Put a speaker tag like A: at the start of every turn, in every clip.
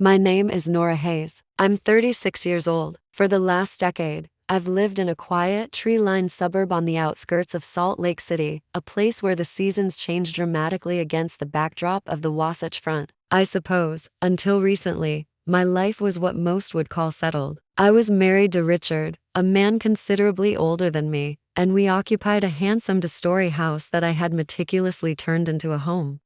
A: My name is Nora Hayes. I'm 36 years old. For the last decade, I've lived in a quiet, tree-lined suburb on the outskirts of Salt Lake City, a place where the seasons change dramatically against the backdrop of the Wasatch Front. I suppose, until recently, my life was what most would call settled. I was married to Richard, a man considerably older than me, and we occupied a handsome two-story house that I had meticulously turned into a home.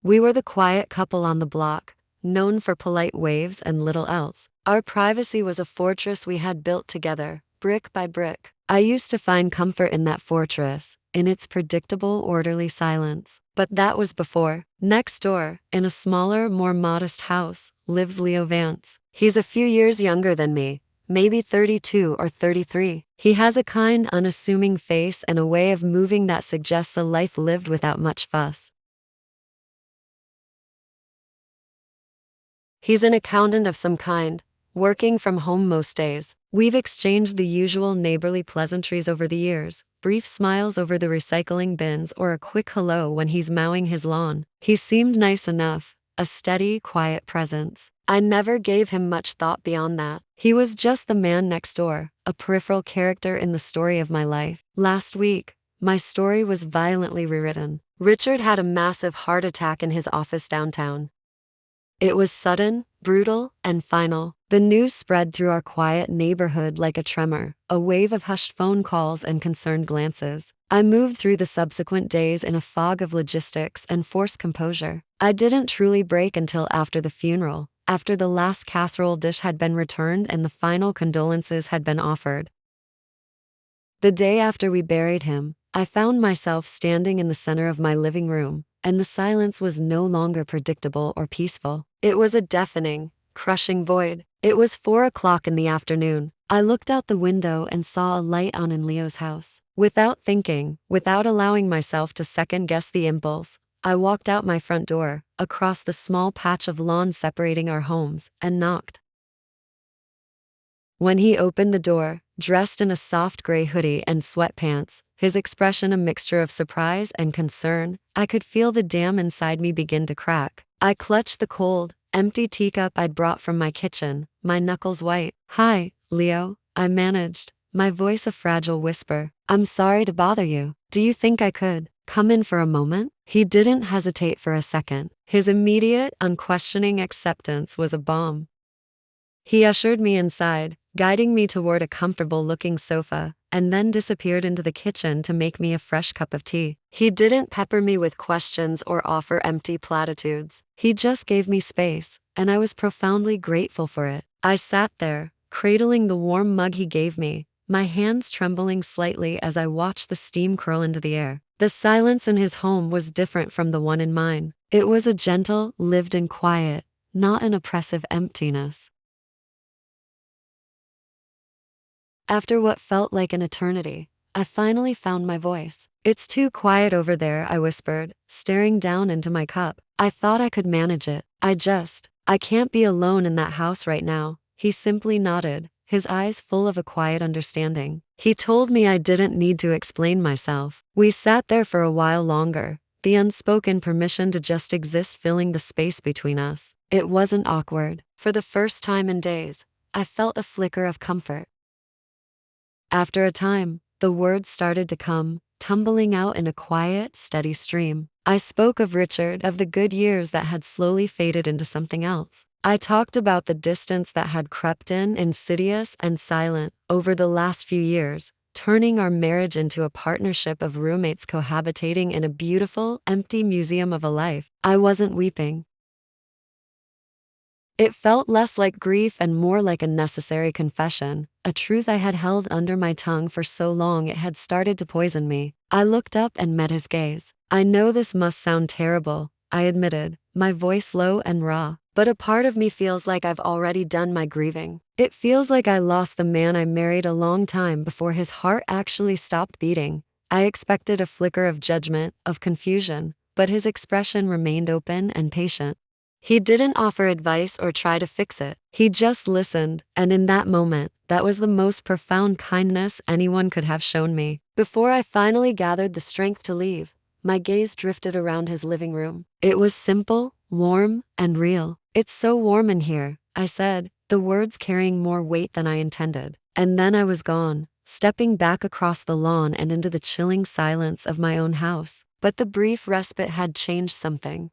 A: We were the quiet couple on the block, known for polite waves and little else. Our privacy was a fortress we had built together, brick by brick. I used to find comfort in that fortress, in its predictable, orderly silence. But that was before. Next door, in a smaller, more modest house, lives Leo Vance. He's a few years younger than me, maybe 32 or 33. He has a kind, unassuming face and a way of moving that suggests a life lived without much fuss. He's an accountant of some kind, working from home most days. We've exchanged the usual neighborly pleasantries over the years, brief smiles over the recycling bins or a quick hello when he's mowing his lawn. He seemed nice enough, a steady, quiet presence. I never gave him much thought beyond that. He was just the man next door, a peripheral character in the story of my life. Last week, my story was violently rewritten. Richard had a massive heart attack in his office downtown. It was sudden, brutal, and final. The news spread through our quiet neighborhood like a tremor, a wave of hushed phone calls and concerned glances. I moved through the subsequent days in a fog of logistics and forced composure. I didn't truly break until after the funeral, after the last casserole dish had been returned and the final condolences had been offered. The day after we buried him, I found myself standing in the center of my living room, and the silence was no longer predictable or peaceful. It was a deafening, crushing void. It was 4 o'clock in the afternoon. I looked out the window and saw a light on in Leo's house. Without thinking, without allowing myself to second-guess the impulse, I walked out my front door, across the small patch of lawn separating our homes, and knocked. When he opened the door, dressed in a soft gray hoodie and sweatpants, his expression a mixture of surprise and concern, I could feel the dam inside me begin to crack. I clutched the cold, empty teacup I'd brought from my kitchen, my knuckles white. "Hi, Leo," I managed, my voice a fragile whisper. "I'm sorry to bother you. Do you think I could come in for a moment?" He didn't hesitate for a second. His immediate, unquestioning acceptance was a balm. He ushered me inside, guiding me toward a comfortable-looking sofa, and then disappeared into the kitchen to make me a fresh cup of tea. He didn't pepper me with questions or offer empty platitudes. He just gave me space, and I was profoundly grateful for it. I sat there, cradling the warm mug he gave me, my hands trembling slightly as I watched the steam curl into the air. The silence in his home was different from the one in mine. It was a gentle, lived-in quiet, not an oppressive emptiness. After what felt like an eternity, I finally found my voice. "It's too quiet over there," I whispered, staring down into my cup. "I thought I could manage it. I can't be alone in that house right now." He simply nodded, his eyes full of a quiet understanding. He told me I didn't need to explain myself. We sat there for a while longer, the unspoken permission to just exist filling the space between us. It wasn't awkward. For the first time in days, I felt a flicker of comfort. After a time, the words started to come, tumbling out in a quiet, steady stream. I spoke of Richard, of the good years that had slowly faded into something else. I talked about the distance that had crept in, insidious and silent, over the last few years, turning our marriage into a partnership of roommates cohabitating in a beautiful, empty museum of a life. I wasn't weeping. It felt less like grief and more like a necessary confession, a truth I had held under my tongue for so long it had started to poison me. I looked up and met his gaze. "I know this must sound terrible," I admitted, my voice low and raw, "but a part of me feels like I've already done my grieving. It feels like I lost the man I married a long time before his heart actually stopped beating." I expected a flicker of judgment, of confusion, but his expression remained open and patient. He didn't offer advice or try to fix it. He just listened, and in that moment, that was the most profound kindness anyone could have shown me. Before I finally gathered the strength to leave, my gaze drifted around his living room. It was simple, warm, and real. It's so warm in here, I said, the words carrying more weight than I intended. And then I was gone, stepping back across the lawn and into the chilling silence of my own house. But the brief respite had changed something.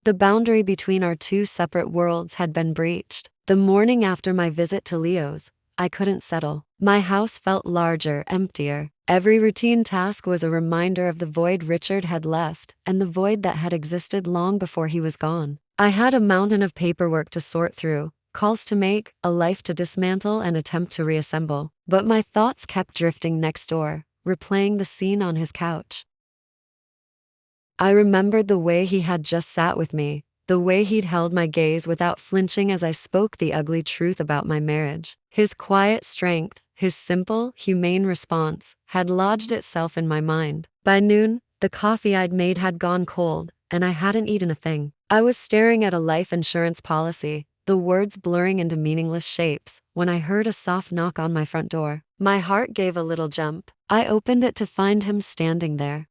A: The boundary between our two separate worlds had been breached. The morning after my visit to Leo's, I couldn't settle. My house felt larger, emptier. Every routine task was a reminder of the void Richard had left and the void that had existed long before he was gone. I had a mountain of paperwork to sort through, calls to make, a life to dismantle and attempt to reassemble. But my thoughts kept drifting next door, replaying the scene on his couch. I remembered the way he had just sat with me, the way he'd held my gaze without flinching as I spoke the ugly truth about my marriage. His quiet strength, his simple, humane response, had lodged itself in my mind. By noon, the coffee I'd made had gone cold, and I hadn't eaten a thing. I was staring at a life insurance policy, the words blurring into meaningless shapes, when I heard a soft knock on my front door. My heart gave a little jump. I opened it to find him standing there.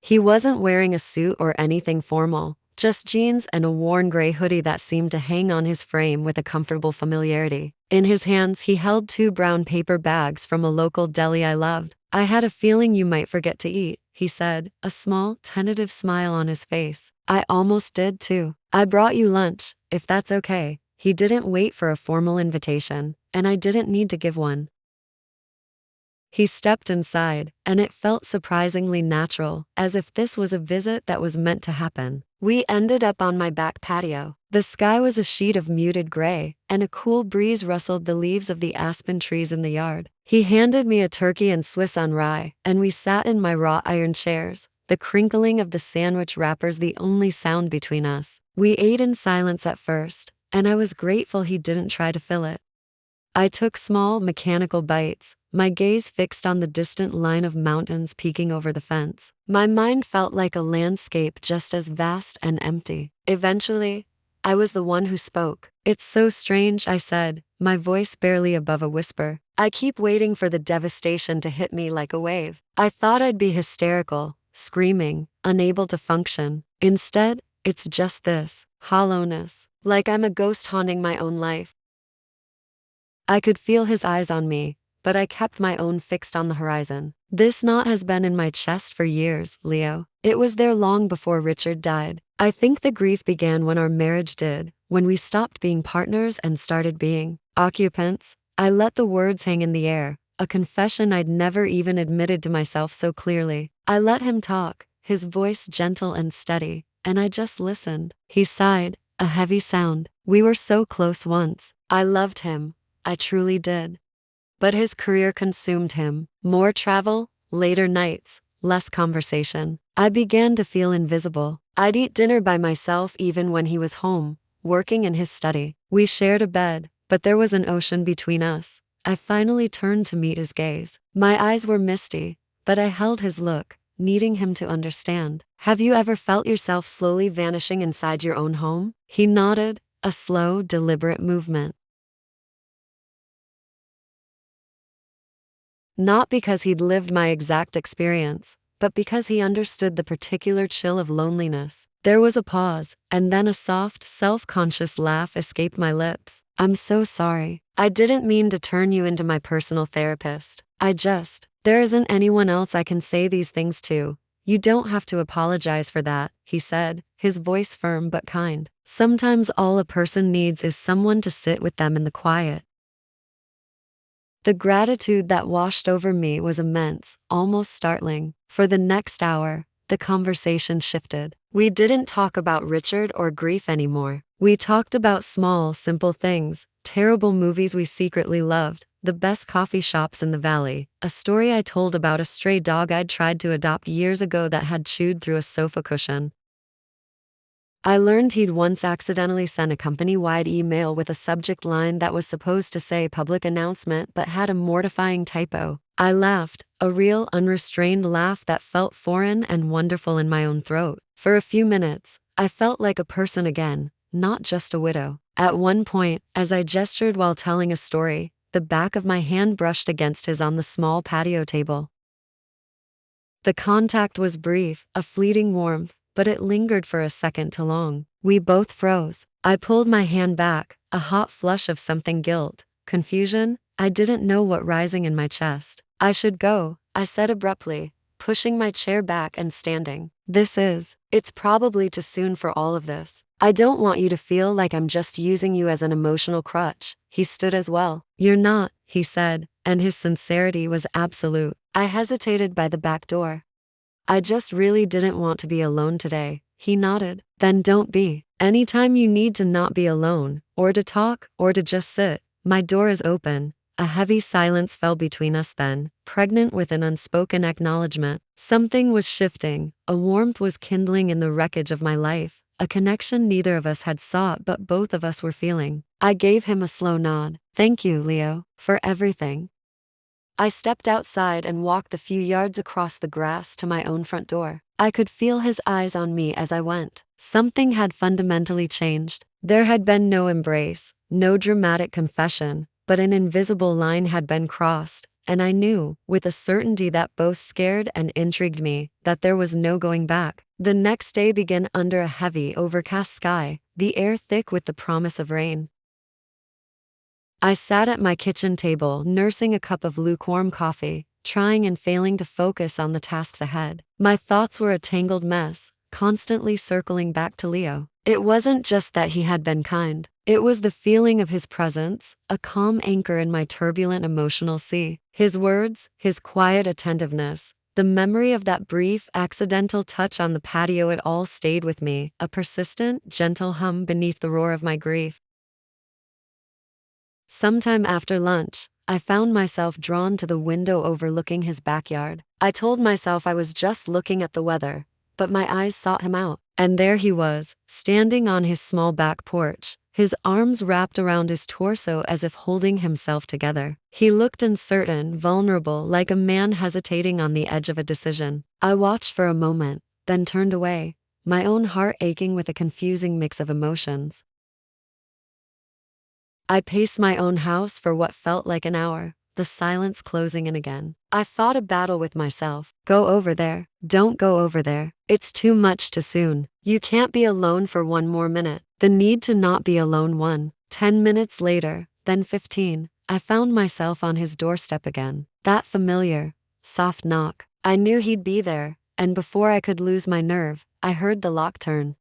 A: He wasn't wearing a suit or anything formal, just jeans and a worn gray hoodie that seemed to hang on his frame with a comfortable familiarity. In his hands, he held 2 brown paper bags from a local deli I loved. I had a feeling you might forget to eat, he said, a small, tentative smile on his face. I almost did too. I brought you lunch, if that's okay. He didn't wait for a formal invitation, and I didn't need to give one. He stepped inside, and it felt surprisingly natural, as if this was a visit that was meant to happen. We ended up on my back patio. The sky was a sheet of muted gray, and a cool breeze rustled the leaves of the aspen trees in the yard. He handed me a turkey and Swiss on rye, and we sat in my wrought iron chairs, the crinkling of the sandwich wrappers the only sound between us. We ate in silence at first, and I was grateful he didn't try to fill it. I took small, mechanical bites, my gaze fixed on the distant line of mountains peeking over the fence. My mind felt like a landscape just as vast and empty. Eventually, I was the one who spoke. It's so strange, I said, my voice barely above a whisper. I keep waiting for the devastation to hit me like a wave. I thought I'd be hysterical, screaming, unable to function. Instead, it's just this hollowness, like I'm a ghost haunting my own life. I could feel his eyes on me, but I kept my own fixed on the horizon. This knot has been in my chest for years, Leo. It was there long before Richard died. I think the grief began when our marriage did, when we stopped being partners and started being occupants. I let the words hang in the air, a confession I'd never even admitted to myself so clearly. I let him talk, his voice gentle and steady, and I just listened. He sighed, a heavy sound. We were so close once. I loved him. I truly did. But his career consumed him. More travel, later nights, less conversation. I began to feel invisible. I'd eat dinner by myself even when he was home, working in his study. We shared a bed, but there was an ocean between us. I finally turned to meet his gaze. My eyes were misty, but I held his look, needing him to understand. Have you ever felt yourself slowly vanishing inside your own home? He nodded, a slow, deliberate movement. Not because he'd lived my exact experience, but because he understood the particular chill of loneliness. There was a pause, and then a soft, self-conscious laugh escaped my lips. I'm so sorry. I didn't mean to turn you into my personal therapist. There isn't anyone else I can say these things to. You don't have to apologize for that, he said, his voice firm but kind. Sometimes all a person needs is someone to sit with them in the quiet. The gratitude that washed over me was immense, almost startling. For the next hour, the conversation shifted. We didn't talk about Richard or grief anymore. We talked about small, simple things, terrible movies we secretly loved, the best coffee shops in the valley, a story I told about a stray dog I'd tried to adopt years ago that had chewed through a sofa cushion. I learned he'd once accidentally sent a company-wide email with a subject line that was supposed to say public announcement but had a mortifying typo. I laughed, a real unrestrained laugh that felt foreign and wonderful in my own throat. For a few minutes, I felt like a person again, not just a widow. At one point, as I gestured while telling a story, the back of my hand brushed against his on the small patio table. The contact was brief, a fleeting warmth, but it lingered for a second too long. We both froze. I pulled my hand back, a hot flush of something guilt, confusion. I didn't know what rising in my chest. I should go, I said abruptly, pushing my chair back and standing. It's probably too soon for all of this. I don't want you to feel like I'm just using you as an emotional crutch. He stood as well. You're not, he said, and his sincerity was absolute. I hesitated by the back door. I just really didn't want to be alone today. He nodded. Then don't be. Anytime you need to not be alone, or to talk, or to just sit, my door is open. A heavy silence fell between us then, pregnant with an unspoken acknowledgement. Something was shifting, a warmth was kindling in the wreckage of my life, a connection neither of us had sought but both of us were feeling. I gave him a slow nod. Thank you, Leo, for everything. I stepped outside and walked the few yards across the grass to my own front door. I could feel his eyes on me as I went. Something had fundamentally changed. There had been no embrace, no dramatic confession, but an invisible line had been crossed, and I knew, with a certainty that both scared and intrigued me, that there was no going back. The next day began under a heavy, overcast sky, the air thick with the promise of rain. I sat at my kitchen table, nursing a cup of lukewarm coffee, trying and failing to focus on the tasks ahead. My thoughts were a tangled mess, constantly circling back to Leo. It wasn't just that he had been kind. It was the feeling of his presence, a calm anchor in my turbulent emotional sea. His words, his quiet attentiveness, the memory of that brief, accidental touch on the patio, it all stayed with me, a persistent, gentle hum beneath the roar of my grief. Sometime after lunch, I found myself drawn to the window overlooking his backyard. I told myself I was just looking at the weather, but my eyes sought him out. And there he was, standing on his small back porch, his arms wrapped around his torso as if holding himself together. He looked uncertain, vulnerable, like a man hesitating on the edge of a decision. I watched for a moment, then turned away, my own heart aching with a confusing mix of emotions. I paced my own house for what felt like an hour, the silence closing in again. I fought a battle with myself. Go over there. Don't go over there. It's too much too soon. You can't be alone for one more minute. The need to not be alone won. 10 minutes later, then 15, I found myself on his doorstep again. That familiar, soft knock. I knew he'd be there, and before I could lose my nerve, I heard the lock turn.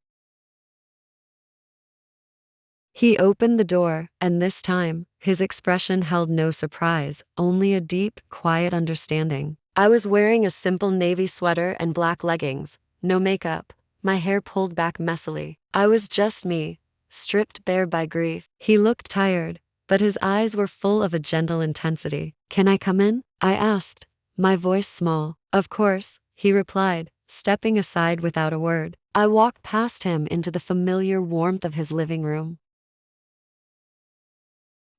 A: He opened the door, and this time, his expression held no surprise, only a deep, quiet understanding. I was wearing a simple navy sweater and black leggings, no makeup, my hair pulled back messily. I was just me, stripped bare by grief. He looked tired, but his eyes were full of a gentle intensity. Can I come in? I asked, my voice small. Of course, he replied, stepping aside without a word. I walked past him into the familiar warmth of his living room.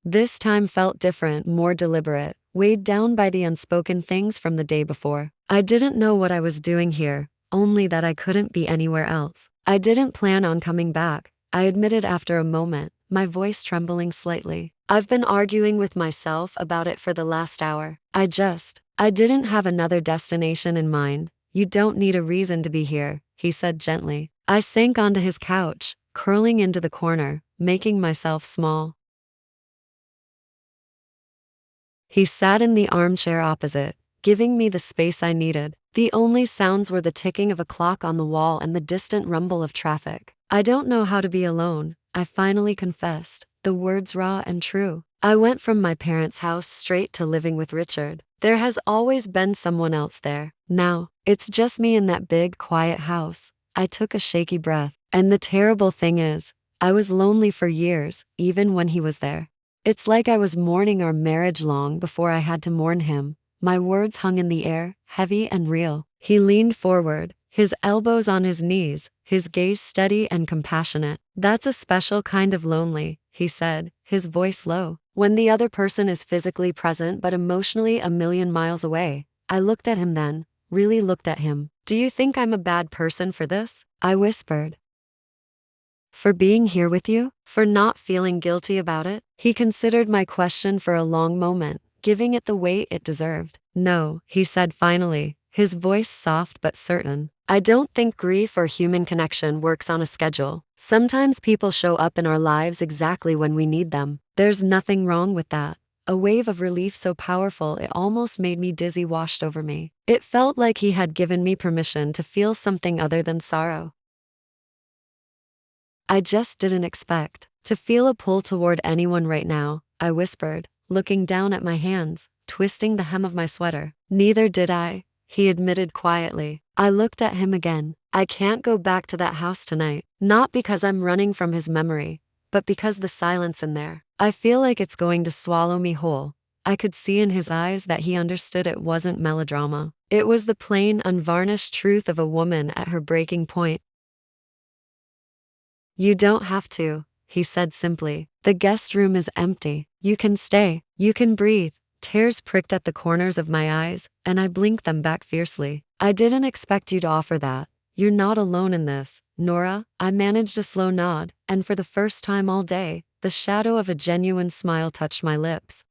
A: This time felt different, more deliberate, weighed down by the unspoken things from the day before. I didn't know what I was doing here, only that I couldn't be anywhere else. I didn't plan on coming back, I admitted after a moment, my voice trembling slightly. I've been arguing with myself about it for the last hour. I didn't have another destination in mind. You don't need a reason to be here, he said gently. I sank onto his couch, curling into the corner, making myself small. He sat in the armchair opposite, giving me the space I needed. The only sounds were the ticking of a clock on the wall and the distant rumble of traffic. I don't know how to be alone, I finally confessed, the words raw and true. I went from my parents' house straight to living with Richard. There has always been someone else there. Now, it's just me in that big, quiet house. I took a shaky breath. And the terrible thing is, I was lonely for years, even when he was there. It's like I was mourning our marriage long before I had to mourn him. My words hung in the air, heavy and real. He leaned forward, his elbows on his knees, his gaze steady and compassionate. That's a special kind of lonely, he said, his voice low. When the other person is physically present but emotionally a million miles away. I looked at him then, really looked at him. Do you think I'm a bad person for this? I whispered. For being here with you? For not feeling guilty about it? He considered my question for a long moment, giving it the weight it deserved. No, he said finally, his voice soft but certain. I don't think grief or human connection works on a schedule. Sometimes people show up in our lives exactly when we need them. There's nothing wrong with that. A wave of relief so powerful it almost made me dizzy washed over me. It felt like he had given me permission to feel something other than sorrow. I just didn't expect to feel a pull toward anyone right now, I whispered, looking down at my hands, twisting the hem of my sweater. Neither did I, he admitted quietly. I looked at him again. I can't go back to that house tonight, not because I'm running from his memory, but because the silence in there. I feel like it's going to swallow me whole. I could see in his eyes that he understood it wasn't melodrama. It was the plain, unvarnished truth of a woman at her breaking point. You don't have to, he said simply. The guest room is empty. You can stay. You can breathe. Tears pricked at the corners of my eyes, and I blinked them back fiercely. I didn't expect you to offer that. You're not alone in this, Nora. I managed a slow nod, and for the first time all day, the shadow of a genuine smile touched my lips.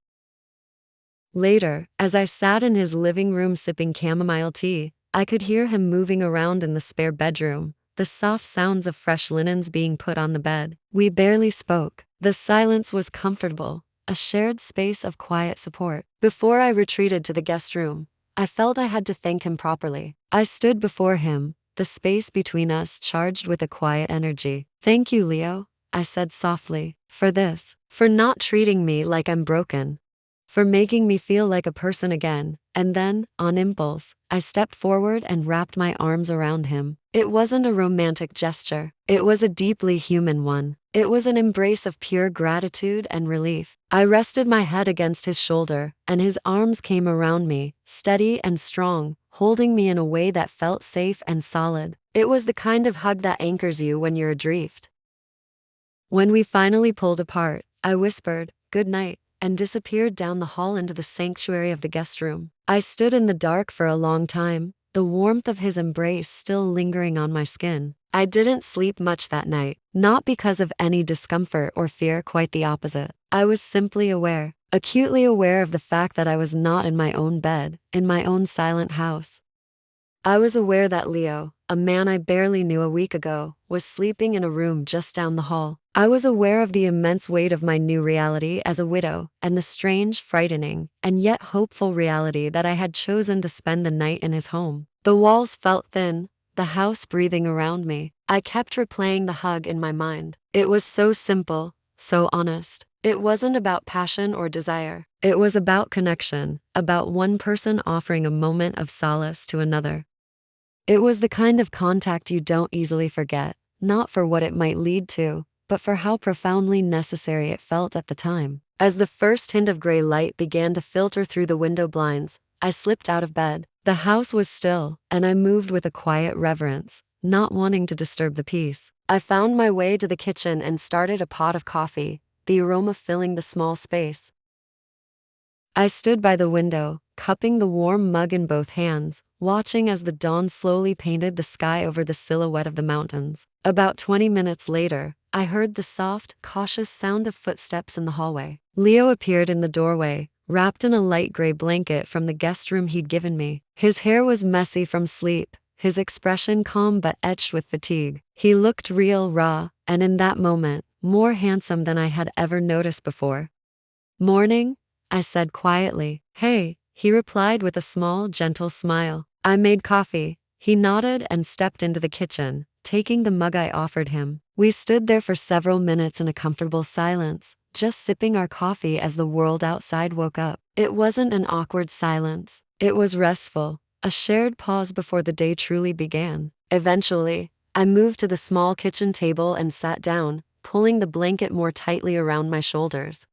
A: Later, as I sat in his living room sipping chamomile tea, I could hear him moving around in the spare bedroom, the soft sounds of fresh linens being put on the bed. We barely spoke. The silence was comfortable, a shared space of quiet support. Before I retreated to the guest room, I felt I had to thank him properly. I stood before him, the space between us charged with a quiet energy. Thank you, Leo, I said softly, for this, for not treating me like I'm broken, for making me feel like a person again. And then, on impulse, I stepped forward and wrapped my arms around him. It wasn't a romantic gesture. It was a deeply human one. It was an embrace of pure gratitude and relief. I rested my head against his shoulder, and his arms came around me, steady and strong, holding me in a way that felt safe and solid. It was the kind of hug that anchors you when you're adrift. When we finally pulled apart, I whispered, "Good night," and disappeared down the hall into the sanctuary of the guest room. I stood in the dark for a long time, the warmth of his embrace still lingering on my skin. I didn't sleep much that night, not because of any discomfort or fear, quite the opposite. I was simply aware, acutely aware of the fact that I was not in my own bed, in my own silent house. I was aware that Leo, a man I barely knew a week ago, was sleeping in a room just down the hall. I was aware of the immense weight of my new reality as a widow, and the strange, frightening, and yet hopeful reality that I had chosen to spend the night in his home. The walls felt thin, the house breathing around me. I kept replaying the hug in my mind. It was so simple, so honest. It wasn't about passion or desire. It was about connection, about one person offering a moment of solace to another. It was the kind of contact you don't easily forget, not for what it might lead to, but for how profoundly necessary it felt at the time. As the first hint of gray light began to filter through the window blinds, I slipped out of bed. The house was still, and I moved with a quiet reverence, not wanting to disturb the peace. I found my way to the kitchen and started a pot of coffee, the aroma filling the small space. I stood by the window, cupping the warm mug in both hands, watching as the dawn slowly painted the sky over the silhouette of the mountains. About 20 minutes later, I heard the soft, cautious sound of footsteps in the hallway. Leo appeared in the doorway, wrapped in a light gray blanket from the guest room he'd given me. His hair was messy from sleep, his expression calm but etched with fatigue. He looked real, raw, and in that moment, more handsome than I had ever noticed before. "Morning," I said quietly. "Hey," he replied with a small, gentle smile. "I made coffee." He nodded and stepped into the kitchen, taking the mug I offered him. We stood there for several minutes in a comfortable silence, just sipping our coffee as the world outside woke up. It wasn't an awkward silence. It was restful, a shared pause before the day truly began. Eventually, I moved to the small kitchen table and sat down, pulling the blanket more tightly around my shoulders.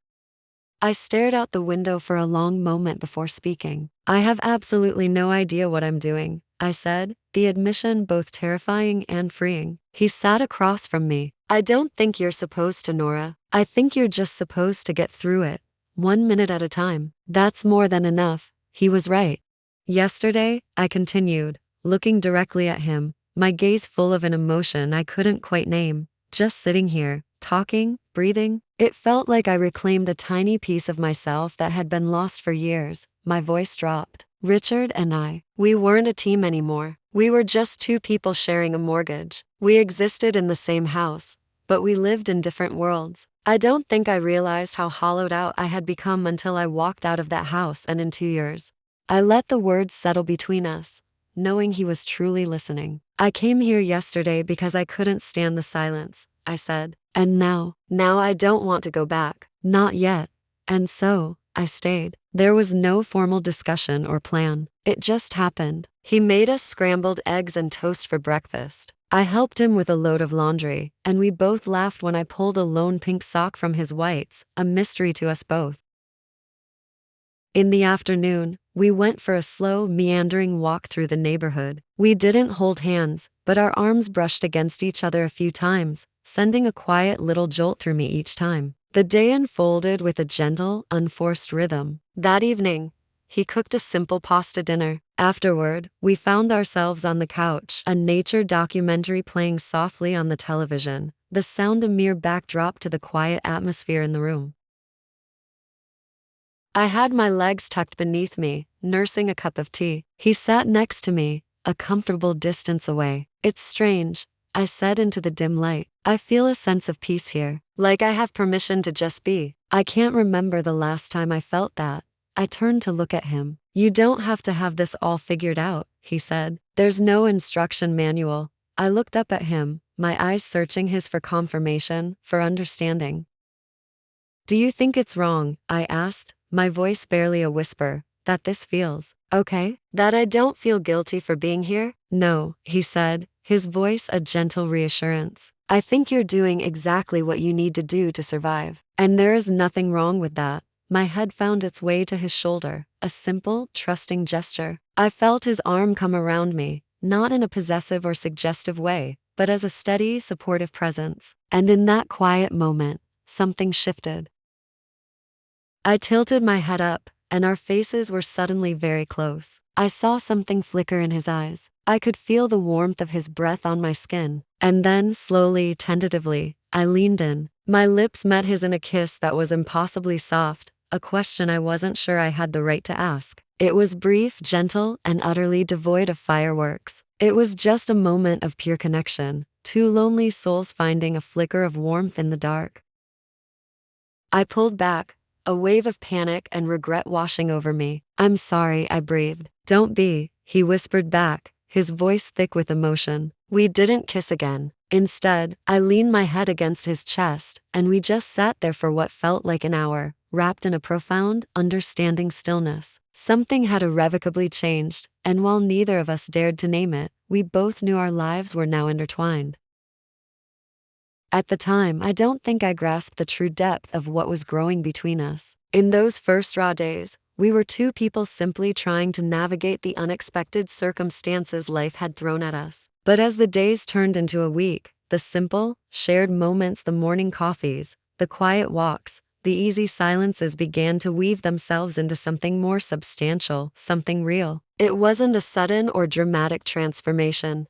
A: I stared out the window for a long moment before speaking. "I have absolutely no idea what I'm doing," I said, the admission both terrifying and freeing. He sat across from me. "I don't think you're supposed to, Nora. I think you're just supposed to get through it, 1 minute at a time. That's more than enough." He was right. Yesterday, I continued, looking directly at him, my gaze full of an emotion I couldn't quite name, just sitting here, talking, breathing. It felt like I reclaimed a tiny piece of myself that had been lost for years. My voice dropped. Richard and I. We weren't a team anymore. We were just two people sharing a mortgage. We existed in the same house, but we lived in different worlds. I don't think I realized how hollowed out I had become until I walked out of that house, and in 2 years, I let the words settle between us, knowing he was truly listening. I came here yesterday because I couldn't stand the silence, I said. And now I don't want to go back. Not yet. And so, I stayed. There was no formal discussion or plan. It just happened. He made us scrambled eggs and toast for breakfast. I helped him with a load of laundry, and we both laughed when I pulled a lone pink sock from his whites, a mystery to us both. In the afternoon, we went for a slow, meandering walk through the neighborhood. We didn't hold hands, but our arms brushed against each other a few times, sending a quiet little jolt through me each time. The day unfolded with a gentle, unforced rhythm. That evening, he cooked a simple pasta dinner. Afterward, we found ourselves on the couch, a nature documentary playing softly on the television, the sound a mere backdrop to the quiet atmosphere in the room. I had my legs tucked beneath me, nursing a cup of tea. He sat next to me, a comfortable distance away. It's strange, I said into the dim light. I feel a sense of peace here, like I have permission to just be. I can't remember the last time I felt that. I turned to look at him. You don't have to have this all figured out, he said. There's no instruction manual. I looked up at him, my eyes searching his for confirmation, for understanding. Do you think it's wrong, I asked, my voice barely a whisper, that this feels okay? That I don't feel guilty for being here? No, he said, his voice a gentle reassurance. I think you're doing exactly what you need to do to survive. And there is nothing wrong with that. My head found its way to his shoulder, a simple, trusting gesture. I felt his arm come around me, not in a possessive or suggestive way, but as a steady, supportive presence. And in that quiet moment, something shifted. I tilted my head up, and our faces were suddenly very close. I saw something flicker in his eyes. I could feel the warmth of his breath on my skin. And then, slowly, tentatively, I leaned in. My lips met his in a kiss that was impossibly soft, a question I wasn't sure I had the right to ask. It was brief, gentle, and utterly devoid of fireworks. It was just a moment of pure connection, two lonely souls finding a flicker of warmth in the dark. I pulled back, a wave of panic and regret washing over me. I'm sorry, I breathed. Don't be, he whispered back, his voice thick with emotion. We didn't kiss again. Instead, I leaned my head against his chest, and we just sat there for what felt like an hour, wrapped in a profound, understanding stillness. Something had irrevocably changed, and while neither of us dared to name it, we both knew our lives were now intertwined. At the time, I don't think I grasped the true depth of what was growing between us. In those first raw days, we were two people simply trying to navigate the unexpected circumstances life had thrown at us. But as the days turned into a week, the simple, shared moments, the morning coffees, the quiet walks, the easy silences began to weave themselves into something more substantial, something real. It wasn't a sudden or dramatic transformation.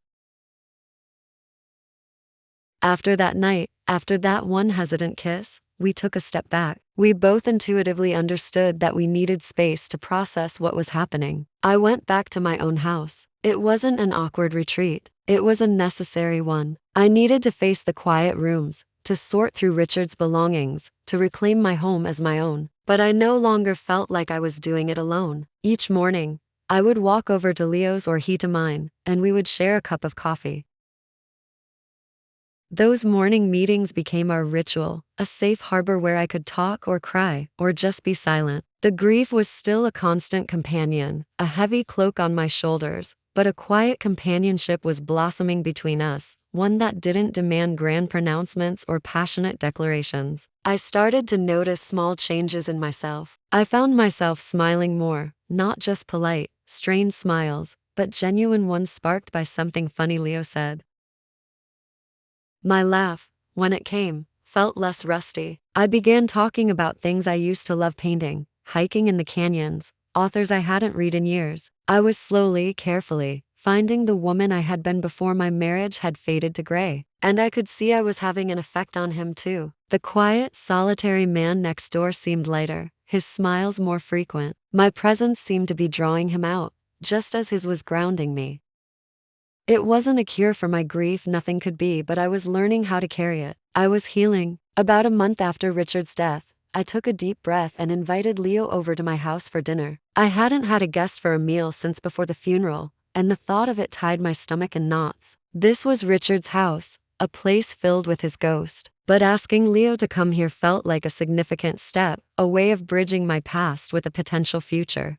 A: After that night, after that one hesitant kiss, we took a step back. We both intuitively understood that we needed space to process what was happening. I went back to my own house. It wasn't an awkward retreat. It was a necessary one. I needed to face the quiet rooms, to sort through Richard's belongings, to reclaim my home as my own. But I no longer felt like I was doing it alone. Each morning, I would walk over to Leo's or he to mine, and we would share a cup of coffee. Those morning meetings became our ritual, a safe harbor where I could talk or cry, or just be silent. The grief was still a constant companion, a heavy cloak on my shoulders, but a quiet companionship was blossoming between us, one that didn't demand grand pronouncements or passionate declarations. I started to notice small changes in myself. I found myself smiling more, not just polite, strained smiles, but genuine ones sparked by something funny Leo said. My laugh, when it came, felt less rusty. I began talking about things I used to love: painting, hiking in the canyons, authors I hadn't read in years. I was slowly, carefully, finding the woman I had been before my marriage had faded to gray. And I could see I was having an effect on him too. The quiet, solitary man next door seemed lighter, his smiles more frequent. My presence seemed to be drawing him out, just as his was grounding me. It wasn't a cure for my grief, nothing could be, but I was learning how to carry it. I was healing. About a month after Richard's death, I took a deep breath and invited Leo over to my house for dinner. I hadn't had a guest for a meal since before the funeral, and the thought of it tied my stomach in knots. This was Richard's house, a place filled with his ghost. But asking Leo to come here felt like a significant step, a way of bridging my past with a potential future.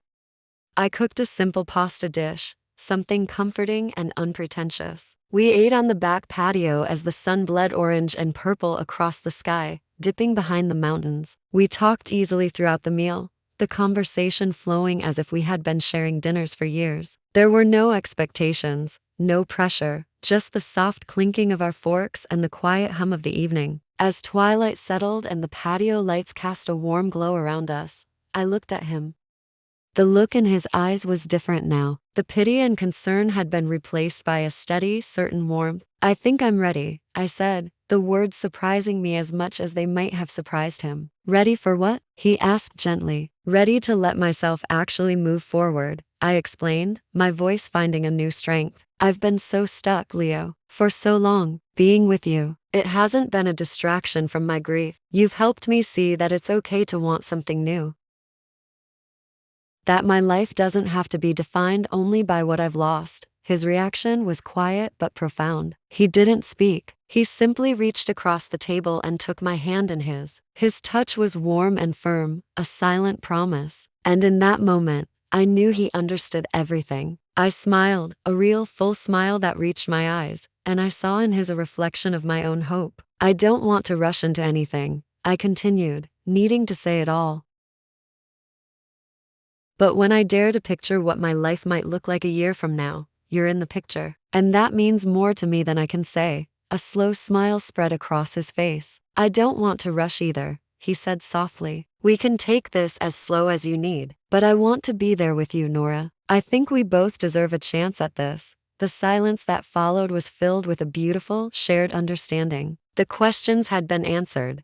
A: I cooked a simple pasta dish, something comforting and unpretentious. We ate on the back patio as the sun bled orange and purple across the sky, dipping behind the mountains. We talked easily throughout the meal, the conversation flowing as if we had been sharing dinners for years. There were no expectations, no pressure, just the soft clinking of our forks and the quiet hum of the evening. As twilight settled and the patio lights cast a warm glow around us, I looked at him. The look in his eyes was different now. The pity and concern had been replaced by a steady, certain warmth. "I think I'm ready," I said, the words surprising me as much as they might have surprised him. "Ready for what?" he asked gently. "Ready to let myself actually move forward," I explained, my voice finding a new strength. "I've been so stuck, Leo, for so long. Being with you, it hasn't been a distraction from my grief. You've helped me see that it's okay to want something new. That my life doesn't have to be defined only by what I've lost." His reaction was quiet but profound. He didn't speak. He simply reached across the table and took my hand in his. His touch was warm and firm, a silent promise. And in that moment, I knew he understood everything. I smiled, a real full smile that reached my eyes, and I saw in his a reflection of my own hope. "I don't want to rush into anything," I continued, needing to say it all. "But when I dare to picture what my life might look like a year from now, you're in the picture. And that means more to me than I can say." A slow smile spread across his face. "I don't want to rush either," he said softly. "We can take this as slow as you need. But I want to be there with you, Nora. I think we both deserve a chance at this." The silence that followed was filled with a beautiful, shared understanding. The questions had been answered.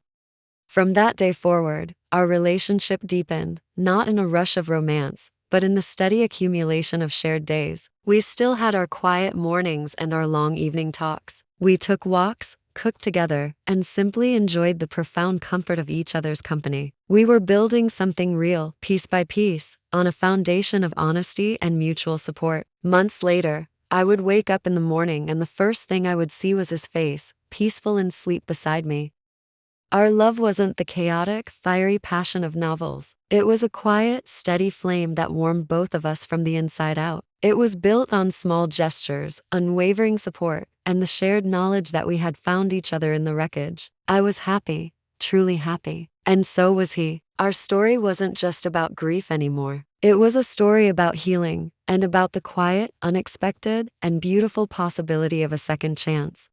A: From that day forward, our relationship deepened, not in a rush of romance, but in the steady accumulation of shared days. We still had our quiet mornings and our long evening talks. We took walks, cooked together, and simply enjoyed the profound comfort of each other's company. We were building something real, piece by piece, on a foundation of honesty and mutual support. Months later, I would wake up in the morning and the first thing I would see was his face, peaceful in sleep beside me. Our love wasn't the chaotic, fiery passion of novels. It was a quiet, steady flame that warmed both of us from the inside out. It was built on small gestures, unwavering support, and the shared knowledge that we had found each other in the wreckage. I was happy, truly happy. And so was he. Our story wasn't just about grief anymore. It was a story about healing, and about the quiet, unexpected, and beautiful possibility of a second chance.